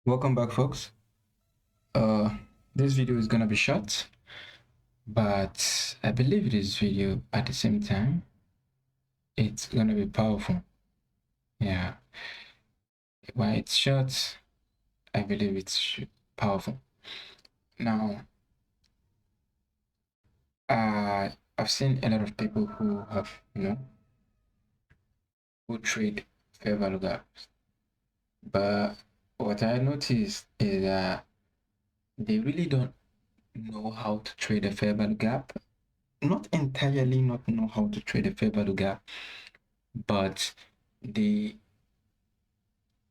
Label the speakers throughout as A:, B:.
A: Welcome back, folks. Uh, this video is gonna be short, but I believe this video at the same time it's gonna be powerful. Yeah, while it's short, I believe it's powerful. Now, I've seen a lot of people who have, who trade fair value gaps, but what I noticed is that they really don't know how to trade a fair value gap. Not entirely not know how to trade a fair value gap, but they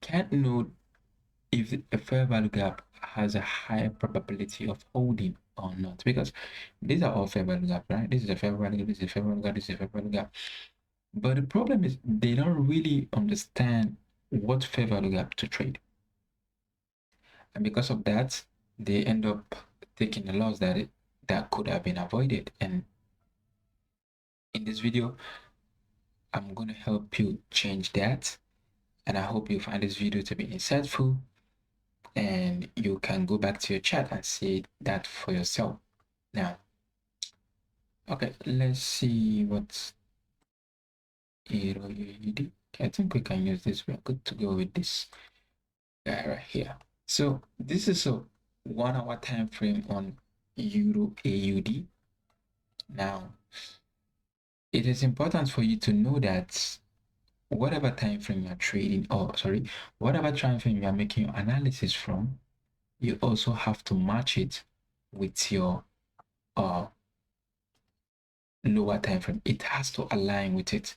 A: can't know if a fair value gap has a higher probability of holding or not, because these are all fair value gap, right? This is a fair value gap, this is a fair value gap, this is a fair value gap. But the problem is they don't really understand what fair value gap to trade. And because of that, they end up taking a loss that could have been avoided. And in this video, I'm going to help you change that. And I hope you find this video to be insightful and you can go back to your chat and see that for yourself. Now, okay, let's see what's EUD. I think we can use this. We're good to go with this guy right here. So this is a 1 hour time frame on Euro AUD. Now, it is important for you to know that whatever time frame you're trading, or sorry, whatever time frame you're making your analysis from, you also have to match it with your lower time frame. It has to align with it,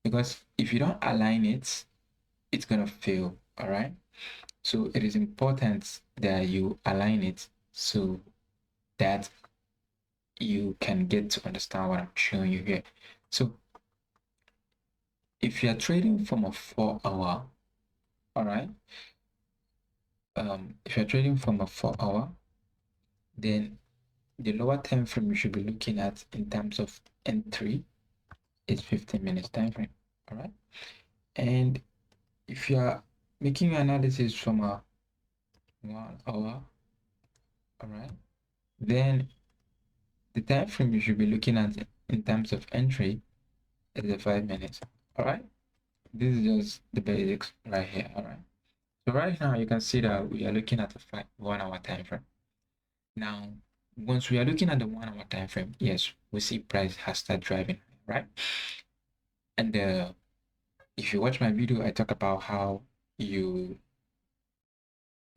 A: because if you don't align it, it's gonna fail. All right, so it is important that you align it so that you can get to understand what I'm showing you here. So if you're trading from a 4 hour, all right, if you're trading from a 4 hour, then the lower time frame you should be looking at in terms of entry is 15 minutes time frame. All right, and if you are making your analysis from a 1 hour, all right, then the time frame you should be looking at in terms of entry is the 5 minutes. All right, this is just the basics right here. All right, so right now you can see that we are looking at a 1 hour time frame. Now, once we are looking at the 1 hour time frame, yes, we see price has started driving, right? And if you watch my video, I talk about how you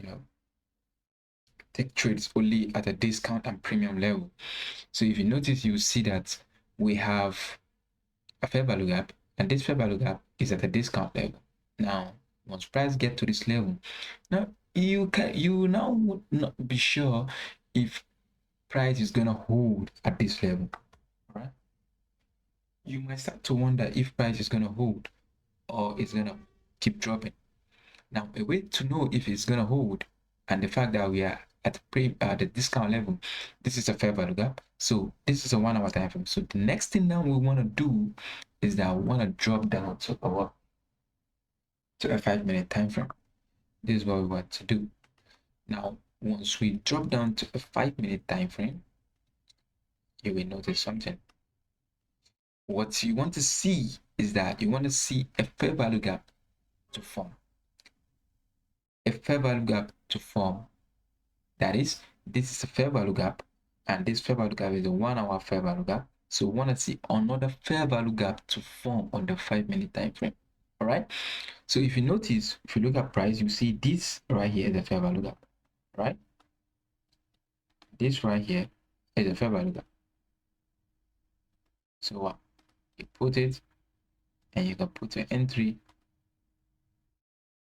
A: know take trades only at a discount and premium level. So if you notice, you see that we have a fair value gap, and this fair value gap is at a discount level. Now, once price get to this level, now you now would not be sure if price is gonna hold at this level, right? You might start to wonder if price is gonna hold or it's gonna keep dropping. Now, a way to know if it's gonna hold, and the fact that we are at the discount level, this is a fair value gap. So this is a 1 hour time frame. So the next thing now we want to do is that we want to drop down to a 5 minute time frame. This is what we want to do. Now, once we drop down to a 5 minute time frame, you will notice something. What you want to see is that you want to see a fair value gap to form. A fair value gap to form. That is, this is a fair value gap, and this fair value gap is a 1 hour fair value gap. So we want to see another fair value gap to form on the 5 minute time frame. All right. So if you notice, if you look at price, you see this right here is a fair value gap, right? This right here is a fair value gap. So what? You put it, and you can put your entry,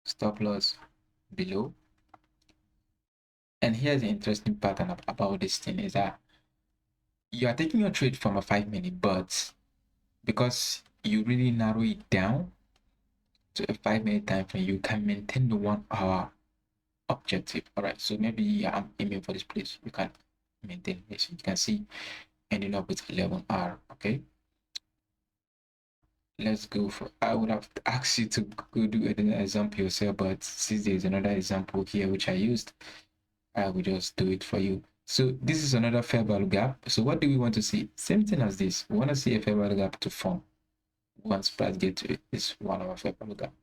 A: stop loss below. And here's the interesting pattern about this thing is that you are taking your trade from a 5 minute, but because you really narrow it down to a 5 minute time frame, you can maintain the 1 hour objective. All right, so maybe I'm aiming for this place, you can maintain this. You can see ending up with 11R. Okay, let's go for, I would have asked you to go do an example yourself, but since there's another example here which I used, I will just do it for you. So this is another fair value gap. So what do we want to see? Same thing as this. We want to see a fair value gap to form once price get to it. This 1 hour fair value gap.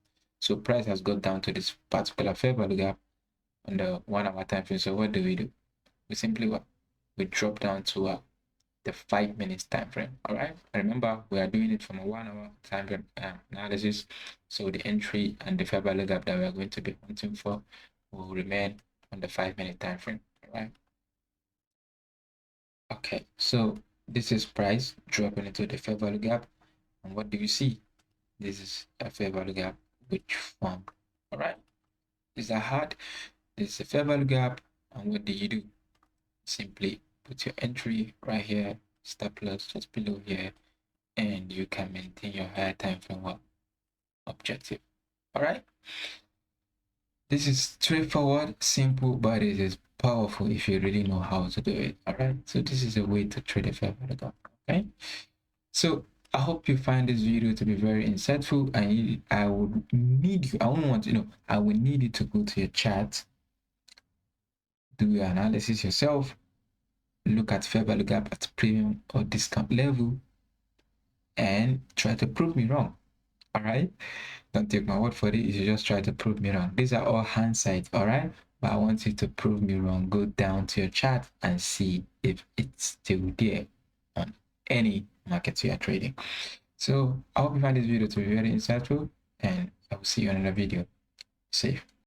A: So price has got down to this particular fair value gap on the 1 hour time frame. So what do? We simply what? We drop down to the 5 minutes time frame. All right. Remember, we are doing it from a 1 hour time frame analysis. So the entry and the fair value gap that we are going to be hunting for will remain on the 5 minute time frame. All right. Okay. So this is price dropping into the fair value gap. And what do you see? This is a fair value gap which formed. All right. Is that hard? This is a fair value gap. And what do? Simply put your entry right here, stop loss just below here, and you can maintain your higher time frame objective. All right. This is straightforward, simple, but it is powerful if you really know how to do it. All right. So this is a way to trade a fair value gap. Okay. So I hope you find this video to be very insightful. I would need you. I won't want I will need you to go to your chart, do your analysis yourself, look at fair value gap at premium or discount level, and try to prove me wrong. All right. Don't take my word for it. You just try to prove me wrong. These are all hindsight. All right. But I want you to prove me wrong. Go down to your chart and see if it's still there on any markets you are trading. So I hope you find this video to be very insightful, and I will see you in another video. Safe.